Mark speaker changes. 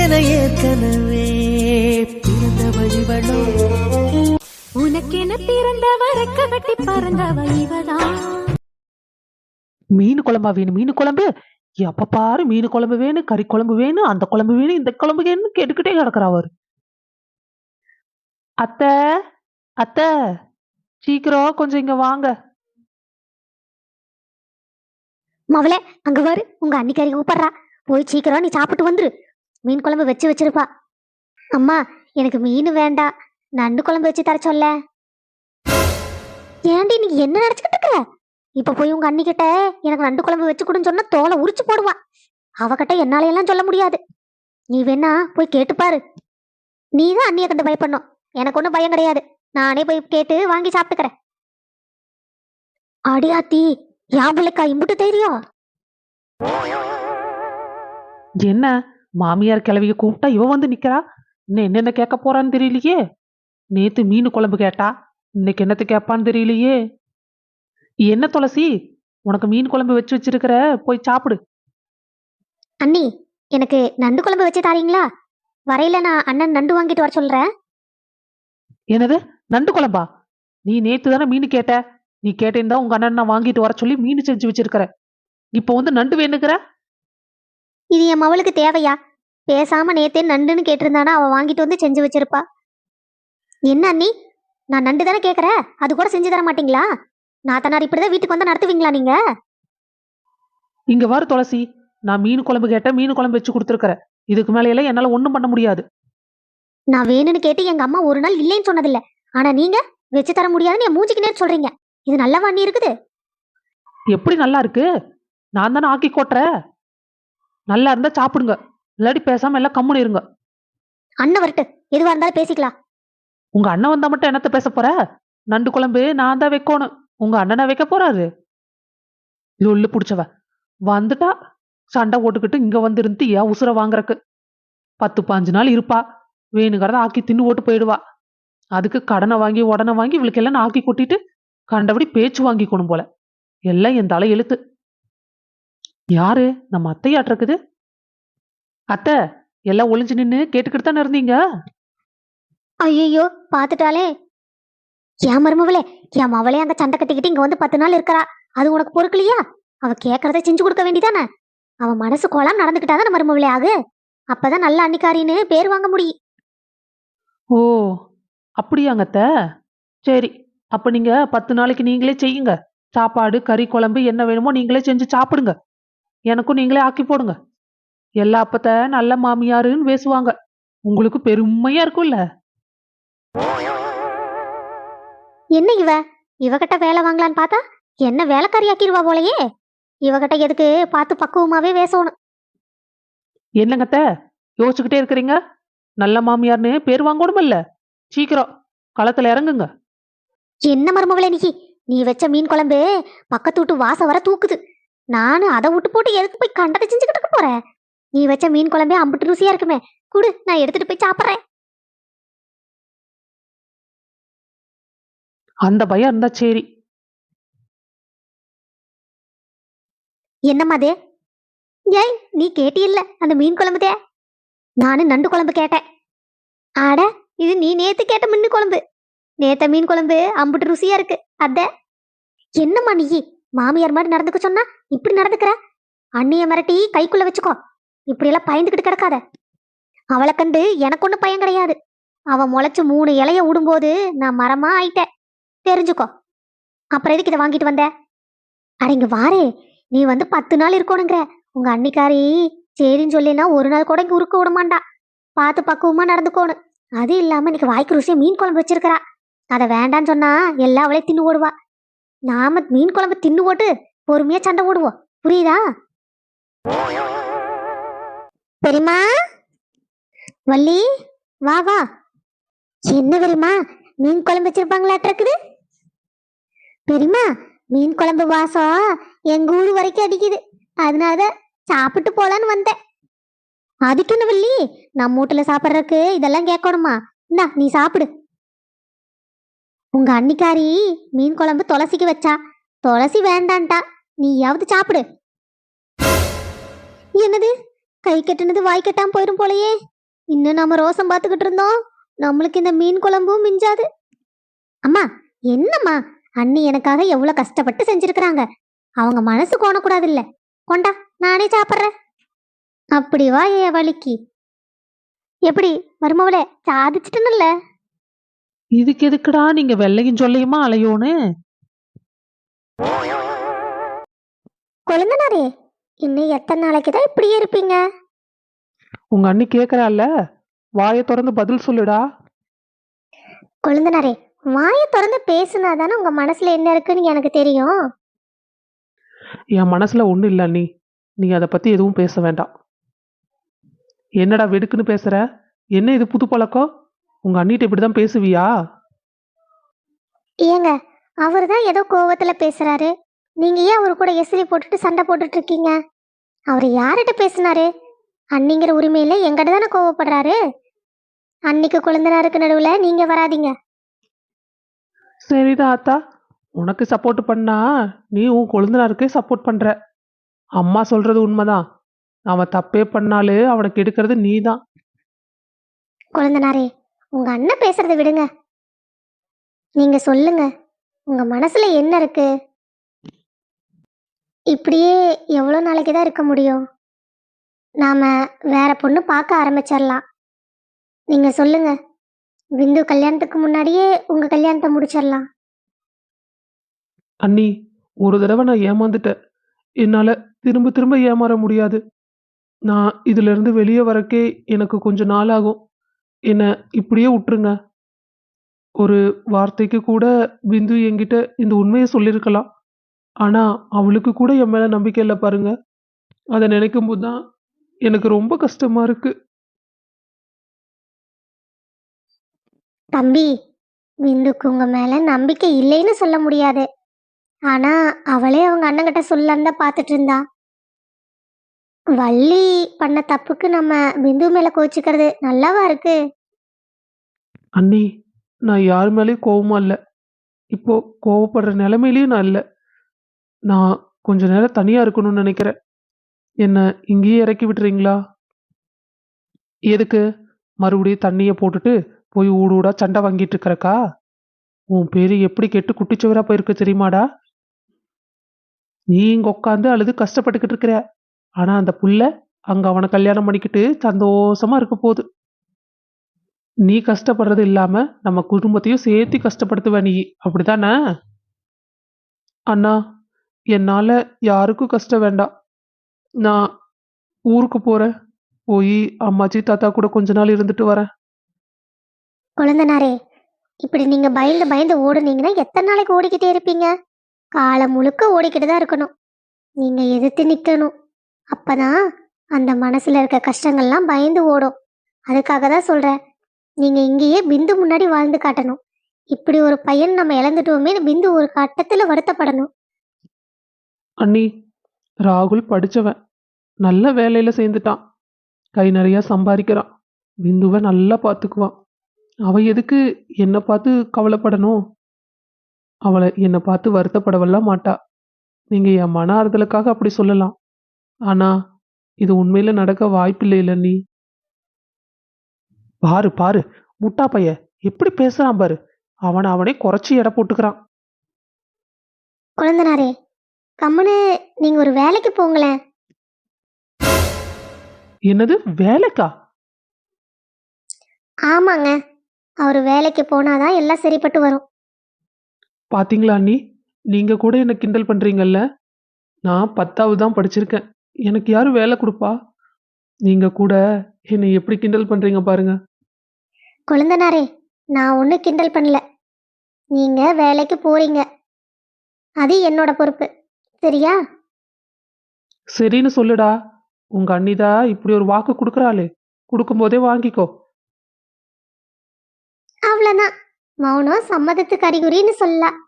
Speaker 1: எனக்கென ஏற்கனவே பிறந்த வழிவளோ
Speaker 2: உனக்கென பிறந்தவ ரெக்க கட்டி பறந்தவ இவதான்.
Speaker 3: மீன் குழம்பா வேணும், மீன் குழம்பு. எப்ப பாரு மீன் குழம்பு வேணும், கறி குழம்பு வேணும், அந்த குழம்பு வேணும், இந்த குழம்பு வேணும்னு கேட்டுக்கிட்டே கிடக்குறாரு. அத்தை அத்தை, சீக்கிரம் கொஞ்சம் இங்க வாங்க.
Speaker 4: மவளே, அங்க பாரு உங்க அன்னிக்காரி கூப்பிடுறா. போய் சீக்கிரம் நீ சாப்பிட்டு வந்துரு. மீன் குழம்பு வச்சிருப்பா. அம்மா, எனக்கு மீன் வேண்டாம், நண்டு குழம்பு வச்சு தர சொல்ல. ஏண்டி நீ என்ன நினைச்சுக்கிட்டு இருக்க? இப்ப போய் உங்க அண்ணி கிட்ட எனக்கு நண்டு குழம்பு வச்சு கொடுன்னு சொன்னா தோலை உரிச்சு போடுவா. அவகிட்ட என்னால சொல்ல முடியாது. நீ வேணா போய் கேட்டு பாரு. நீதான் அண்ணிய கண்டு பயப்படணும், எனக்கு ஒண்ணும் பயம் கிடையாது. நானே போய் கேட்டு வாங்கி சாப்பிட்டுக்கிறேன். அடியாத்தி, என் பிள்ளைக்கா இம்புட்டு தெரியும்.
Speaker 3: என்ன மாமியார் கிளவிய கூப்பிட்டா இவ வந்து நிக்கிறா. இன்னும் என்னென்ன கேட்க போறான்னு தெரியலையே. நேத்து மீன் குழம்பு கேட்டா, இன்னைக்கு என்னத்து கேட்பான்னு தெரியலையே. என்ன துளசி, உனக்கு மீன் குழம்பு வச்சிருக்கிற, போய் சாப்பிடு.
Speaker 4: அண்ணி, எனக்கு நண்டு குழம்பு வச்சு தாரீங்களா? வரையில நான் அண்ணன் நண்டு வாங்கிட்டு வர சொல்றேன்.
Speaker 3: என்னது, நண்டு குழம்பா? நீ நேத்து தானே மீன் கேட்ட. நீ கேட்டேன் உங்க அண்ணன் நான் வாங்கிட்டு வர சொல்லி மீன் செஞ்சு வச்சிருக்கிற. இப்ப வந்து நண்டு வேணுங்கிற.
Speaker 4: இது என் மவளுக்கு தேவையா? பேசாம நேத்தே நண்டுன்னு கேட்டிருந்தானா அவ வாங்கிட்டு வந்து செஞ்சு வச்சிருப்பா. என்ன அண்ணி, நான் நண்டு தானே கேக்குறேன், அது கூட செஞ்சு தர மாட்டீங்களா? நாத்தனார் இப்படிதான் வீட்டுக்கு வந்து நடத்துவீங்களா நீங்க?
Speaker 3: இங்க வாரு துளசி, நான் மீன் குழம்பு கேட்டேன், மீன் குழம்பு வச்சு கொடுத்துருக்கிற. இதுக்கு மேல எல்லாம் என்னால ஒண்ணும் பண்ண முடியாது.
Speaker 4: நான் வேணும்னு கேட்டு எங்க அம்மா ஒரு நாள் இல்லைன்னு சொன்னதில்ல. ஆனா நீங்க வச்சு தர முடியாதுன்னு என் மூஞ்சிக்கு நேரம் சொல்றீங்க. இது நல்லவா அண்ணி இருக்குது?
Speaker 3: எப்படி நல்லா இருக்கு? நான் தானே ஆக்கி கொட்டுற. நல்லா இருந்தா சாப்பிடுங்க, இல்லாட்டி பேசாம எல்லாம் கம்முன்னு இருங்க.
Speaker 4: அண்ணன் வரட்டு, எதுவா இருந்தாலும் பேசிக்கலாம்.
Speaker 3: உங்க அண்ணன் வந்தா மட்டும் என்னத்த பேச போற? நண்டு குழம்பு நான் தான் வைக்கணும், உங்க அண்ணனை வைக்க போறாரு. லொல்லு புடிச்சவ வந்துட்டா சண்டை போட்டுக்கிட்டு இங்க வந்து இருந்து ஏன் உசுர வாங்குறக்கு. 10-15 நாள் இருப்பா, வேணுங்கிறத ஆக்கி தின்னு ஓட்டு போயிடுவா. அதுக்கு கடனை வாங்கி உடனே வாங்கி இவளுக்கு எல்லாம் ஆக்கி கொட்டிட்டு கண்டபடி பேச்சு வாங்கிக்கணும் போல. எல்லாம் என் தலை எழுத்து. யாரு, நம்ம அத்தையாட்டு இருக்குது. அத்தை, எல்லாம் ஒளிஞ்சு நின்னு கேட்டுக்கிட்டு தானே இருந்தீங்க.
Speaker 4: ஐயோ, பாத்துட்டாலே. என் மருமவளே, என் மவளே அங்க சண்டை கட்டிக்கிட்டு இங்க வந்து 10 நாள் இருக்கறா. அது உனக்கு பொறுக்கலையா? அவ கேட்கறத செஞ்சு கொடுக்க வேண்டிதானே? அவ மனசு கோலம் நடந்துக்கிட்டாதானே மருமவளே ஆகு. அப்பதான் நல்ல அன்னிக்காரின்னு பேர் வாங்க முடியும்.
Speaker 3: ஓ, அப்படியாங்க அத்தை? சரி, அப்ப நீங்க 10 நாளைக்கு நீங்களே செய்யுங்க. சாப்பாடு, கறி குழம்பு என்ன வேணுமோ நீங்களே செஞ்சு சாப்பிடுங்க. எனக்கும் நீங்களே ஆக்கி போடுங்க. எல்லா அப்பத்த நல்ல மாமியாருன்னு பேசுவாங்க. உங்களுக்கு பெருமையா இருக்கும்ல.
Speaker 4: என்ன இவகிட்ட வேலை வாங்கலான்னு பார்த்தா என்ன வேலைக்காரி ஆக்கிடுவா போலயே. இவகிட்ட எதுக்கு பார்த்து பக்குவமாவே பேசணும்.
Speaker 3: என்னங்க அத்தை யோசிச்சுக்கிட்டே இருக்கிறீங்க? நல்ல மாமியார்னு பேர் வாங்கணுமில்ல. சீக்கிரம் களத்துல இறங்குங்க.
Speaker 4: என்ன மருமகளே நீ வச்ச மீன் குழம்பு பக்கத்து விட்டு வாசம் வர தூக்குது. நானு அதை விட்டு போட்டு எதுக்கு போய் கண்டதை செஞ்சுக்கிட்டு போறேன்? நீ வச்ச மீன் குழம்பே அம்பிட்டு ருசியா இருக்குமே, குடு, நான் எடுத்துட்டு போய் சாப்பிட்றேன்.
Speaker 3: அந்த பயம் இருந்தா சரி.
Speaker 4: என்னம்மா அது? ஏய், நீ கேட்டியில்ல அந்த மீன் குழம்புதே. நானு நண்டு குழம்பு கேட்டேன். ஆட, இது நீ நேத்து கேட்ட மீன் குழம்பு. நேத்த மீன் குழம்பு அம்புட்டு ருசியா இருக்கு. அத என்னம்மா நீ மாமியார் மாதிரி நடந்துக்க சொன்னா இப்படி நடந்துக்கிற? அண்ணிய மிரட்டி கைக்குள்ள வச்சுக்கோ. இப்படி எல்லாம் பயந்துகிட்டு கிடக்காத. அவளை கண்டு எனக்கு ஒன்றும் பயம் கிடையாது. அவ முளைச்சு 3 இலைய விடும்போது நான் மரமா ஆயிட்டேன், தெரிஞ்சுக்கோ. அப்புறம் எதுக்கு இதை வாங்கிட்டு வந்த? அடங்க வாரே, நீ வந்து 10 நாள் இருக்கணுங்கிற. உங்க அன்னிக்காரி சரின்னு சொல்லினா ஒரு நாள் கூட இங்க உருக்க விடமாண்டா. பார்த்து பக்குவமா நடந்துக்கோணும். அது இல்லாம இன்னைக்கு வாய்க்கு ருசியா மீன் குழம்பு வச்சிருக்கிறா. அதை வேண்டான்னு சொன்னா எல்லா அவளையும் தின்னு ஓடுவா. நாம மீன் குழம்பு தின்னு போட்டு பொறுமையா சண்டை ஓடுவோம், புரியுதா? பெரியமா, வள்ளி, வா வா. என்ன பெரியமா, மீன் குழம்பு வச்சிருப்பாங்களாட்ட இருக்குது. பெரியமா, மீன் குழம்பு வாசம் எங்க ஊர் வரைக்கும் அடிக்குது. அதனால சாப்பிட்டு போலான்னு வந்தேன். அதுக்குன்னு வள்ளி, நம்ம வீட்டுல சாப்பிட்றதுக்கு இதெல்லாம் கேட்கணுமா? இந்தா நீ சாப்பிடு. உங்க அன்னிக்காரி மீன் குழம்பு துளசிக்கு வச்சா, துளசி வேண்டான்ட்டா. நீயாவது சாப்பிடு. என்னது, கை கெட்டுனது வாய் கெட்டாம போயிரும் போலயே. இன்னும் நாம ரோசம் பார்த்துக்கிட்டு இருந்தோம், நம்மளுக்கு இந்த மீன் குழம்பும் மிஞ்சாது. அம்மா, என்னம்மா, அண்ணி எனக்காக எவ்வளவு கஷ்டப்பட்டு செஞ்சிருக்கிறாங்க. அவங்க மனசு கோணக்கூடாது இல்ல. கொண்டா, நானே சாப்பிட்றேன். அப்படி வா என் வலிக்கு. எப்படி மருமவளே, சாதிச்சிட்டனுல்ல?
Speaker 3: இதுக்கு எதுக்குடா நீங்க வெள்ளையும் சொல்லையுமா அலையோன்னு?
Speaker 4: கொழுந்தனாரே, இன்னும் எத்தனை நாளைக்கு தான் இப்படியே இருப்பீங்க?
Speaker 3: உங்க அண்ணி கேக்குறாள்ல, வாயை திறந்து பதில் சொல்லுடா.
Speaker 4: கொழுந்தனாரே, வாயை திறந்து பேசுனாதானே உங்க மனசுல என்ன இருக்குன்னு எனக்கு தெரியும்.
Speaker 3: என் மனசுல ஒண்ணும் இல்ல அண்ணி, நீ அதை பத்தி எதுவும் பேச வேண்டாம். என்னடா வெடுக்குன்னு பேசுற? என்ன இது புது பழக்கம்? உங்க அண்ணிட்ட இப்படிதான் பேசுவியா?
Speaker 4: ஏங்க, அவர் தான் ஏதோ கோவத்துல பேசுறாரு, நீங்க ஏன் அவரு கூட எசிரி போட்டுட்டு சண்டை போட்டுட்டு இருக்கீங்க? அவர் யார்கிட்ட பேசினாரு? அண்ணிங்கிற உரிமையில எங்கிட்ட தானே கோவப்படுறாரு. அன்னிக்கு கொழுந்தனாருக்கு நடுவுல நீங்க வராதீங்க.
Speaker 3: சரிதான் ஆத்தா, உனக்கு சப்போர்ட் பண்ணா நீ உன் கொழுந்தனாருக்கே சப்போர்ட் பண்ற. அம்மா சொல்றது உண்மைதான். அவன் தப்பே பண்ணாலே அவனுக்கு எடுக்கிறது நீதான்.
Speaker 4: கொழுந்தனாரே, உங்க அண்ணன் பேசுறதை விடுங்க. நீங்க சொல்லுங்க, உங்க மனசுல என்ன இருக்கு? இப்படியே எவ்வளவு நாளைக்கு தான் இருக்க முடியும்? நாம வேற பொண்ணு பார்க்க ஆரம்பிச்சிடலாம். நீங்க சொல்லுங்க, பிந்து கல்யாணத்துக்கு முன்னாடியே உங்க கல்யாணத்தை முடிச்சிடலாம்.
Speaker 3: அண்ணி, ஒரு தடவை நான் ஏமாந்துட்டேன். என்னால திரும்ப திரும்ப ஏமாற முடியாது. நான் இதுல இருந்து வெளியே வரக்கே எனக்கு கொஞ்சம் நாள் ஆகும். என்ன இப்படியே விட்டுருங்க. ஒரு வார்த்தைக்கு கூட பிந்து என்கிட்ட இந்த உண்மையை சொல்லியிருக்கலாம். ஆனா அவளுக்கு கூட என் மேல நம்பிக்கை இல்லை பாருங்க. அதை நினைக்கும் போதுதான் எனக்கு ரொம்ப கஷ்டமா இருக்கு.
Speaker 4: தம்பி, பிந்துக்கு உங்க மேல நம்பிக்கை இல்லைன்னு சொல்ல முடியாது. ஆனா அவளே அவங்க அண்ணங்கிட்ட சொல்லலாம் தான் பார்த்துட்டு இருந்தா. வள்ளி பண்ண தப்புக்கு நம்ம பிந்து மேல கோச்சிக்கிறது நல்லாவா இருக்கு?
Speaker 3: அண்ணி, நான் யார் மேலேயும் கோவமா இல்லை. இப்போ கோவப்படுற நிலைமையிலயும் நான் இல்லை. நான் கொஞ்ச நேரம் தனியா இருக்கணும்னு நினைக்கிறேன். என்ன இங்கேயே இறக்கி விட்டுறீங்களா? எதுக்கு மறுபடியும் தண்ணியை போட்டுட்டு போய் ஊடு ஊடா சண்டை வாங்கிட்டு இருக்கிறக்கா? உன் பேரு எப்படி கெட்டு குட்டிச்சுவரா போயிருக்கு தெரியுமாடா? நீ இங்க உட்காந்து அழுது கஷ்டப்பட்டுக்கிட்டு இருக்கிற. ஆனா அந்த புள்ள அங்க அவனை கல்யாணம் பண்ணிக்கிட்டு சந்தோஷமா இருக்க போகுது. நீ கஷ்டப்படுறது இல்லாம நம்ம குடும்பத்தையும் சேர்த்து கஷ்டப்படுத்துவ நீ, அப்படித்தானே? அண்ணா, என்னால யாருக்கும் கஷ்டம் வேண்டாம். நான் ஊருக்கு போறேன். போய் அம்மாச்சி தாத்தா கூட கொஞ்ச நாள் இருந்துட்டு வரேன்.
Speaker 4: குழந்தனாரே, இப்படி நீங்க பயந்து பயந்து ஓடுனீங்கன்னா எத்தனை நாளைக்கு ஓடிக்கிட்டே இருப்பீங்க? காலம் முழுக்க ஓடிக்கிட்டு தான் இருக்கணும். நீங்க எதிர்த்து நிக்கணும். அப்பதான் அந்த மனசுல இருக்க கஷ்டங்கள்லாம் பயந்து ஓடும். அதுக்காக தான் சொல்றேன், நீங்க இங்கேயே பிந்து முன்னாடி வாழ்ந்து காட்டணும். இப்படி ஒரு பையன் நம்ம இழந்துட்டோமே பிந்து ஒரு கட்டத்துல வருத்தப்படணும்.
Speaker 3: அண்ணி, ராகுல் படிச்சவன், நல்ல வேலையில சேர்ந்துட்டான், கை நிறைய சம்பாதிக்கிறான், பிந்துவை நல்லா பார்த்துக்குவான். அவ எதுக்கு என்னை பார்த்து கவலைப்படணும்? அவளை என்னை பார்த்து வருத்தப்படவெல்லாம் மாட்டா. நீங்க என் மன ஆறுதலுக்காக அப்படி சொல்லலாம். ஆனா இது உண்மையில நடக்க வாய்ப்பில்லை இல்ல நீ. பாரு பாரு, முட்டா பைய எப்படி பேசுறான் பாரு. அவனே குறைச்சி எடை போட்டுக்கிறான்.
Speaker 4: குழந்தனாரே, கம்முன்னு நீங்க ஒரு வேலைக்கு போங்களேன்.
Speaker 3: என்னது வேலைக்கா?
Speaker 4: ஆமாங்க, அவர் வேலைக்கு போனாதான் எல்லாம் சரிப்பட்டு வரும்.
Speaker 3: பாத்தீங்களா அண்ணி, நீங்க கூட என்ன கிண்டல் பண்றீங்கல்ல. நான் 10வது தான் படிச்சிருக்கேன். எனக்கு யாரு வேலை கொடுப்பா? நீங்க கூட என்னை எப்படி கிண்டல் பண்றீங்க பாருங்க.
Speaker 4: குழந்தனாரே, நான் ஒன்றும் கிண்டல் பண்ணல. நீங்க வேலைக்கு போறீங்க, அது என்னோட பொறுப்பு. சரியா?
Speaker 3: சரின்னு சொல்லுடா. உங்க அண்ணிதா இப்படி ஒரு வாக்கு கொடுக்கறாளே, கொடுக்கும்போதே வாங்கிக்கோ.
Speaker 4: அவ்வளோதான், மௌனம் சம்மதத்துக்கு அறிகுறின்னு சொல்லலாம்.